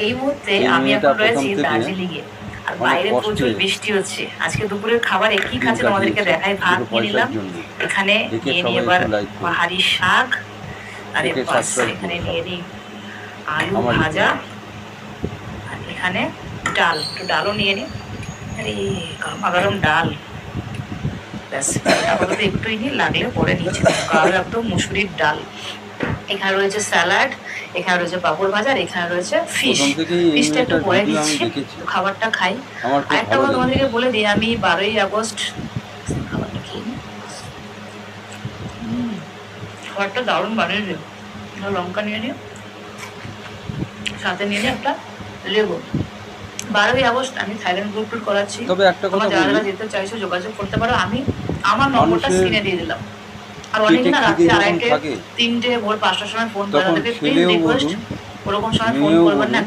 এই মুহূর্তে এই আমি মেয়েটা এখন প্রথম রয়েছি থেকে দার্জিলিং এ। আর অনেক বাইরে প্রচুর কষ্টে বৃষ্টি হচ্ছে। আজকে দুপুরের খাবারে কি দিন খাচ্ছেন আমাদেরকে কাটিয়েছে দেখাই। ভাত দুটো নিয়ে পয়সার নিলাম, জন্য। এখানে দেখে নিয়ে নিই সবাই এবার একটু লাইক করুন, পাহাড়ি শাক, আরে দেখে বাস সাবস্ক্রাইব এখানে করুন নিয়ে নিই আলু আমার ভাজা, ইউটিউবে। আর এখানে ডাল, একটু ডালও নিয়ে নিই। আরে গরমা গরম ডাল, ব্যাস আপাতত একটুই নিই, লাগলে পরে নিচ্ছি। গাঢ় একদম মুসুরির ডাল। এখানে রয়েছে স্যালাড, এখানে রয়েছে পাঁপড় ভাজা, আর এখানে রয়েছে ফিশ। প্রথম থেকেই এই ফিশটা একটু মেয়েটার পরে ভিডিও আমি নিচ্ছি, দেখেছি, তো খাবারটা খাই। আমার খুব আরেকটা ভালো কথা লেগেছে। তোমাদেরকে বলে দিই, আমি 12ই আগস্ট খাবারটা খেয়ে নিই। খাবারটা দারুণ বানিয়ে, লঙ্কা নিয়ে নিই, সাথে নিয়ে নিই একটা লেবু। 12ই আগস্ট আমি থাইল্যান্ড গ্রুপ ট্যুর করাচ্ছি। তবে একটা তোমরা কথা যারা বলি, যারা যেতে চাইছো যোগাযোগ করতে পারো, আমি আমার নম্বরটা মানুষের স্ক্রিনে দিয়ে দিলাম। আর অনেকে পেটে না খিদে রাত্রি যখন 2:30, থাকে 3টে, ভোর 5টার সময় ফোন করে, তখন তাদেরকে প্লিজ ছেলেও রিকোয়েস্ট বলুন ওরকম সময় ফোন মেয়েও করবেন না। বলুন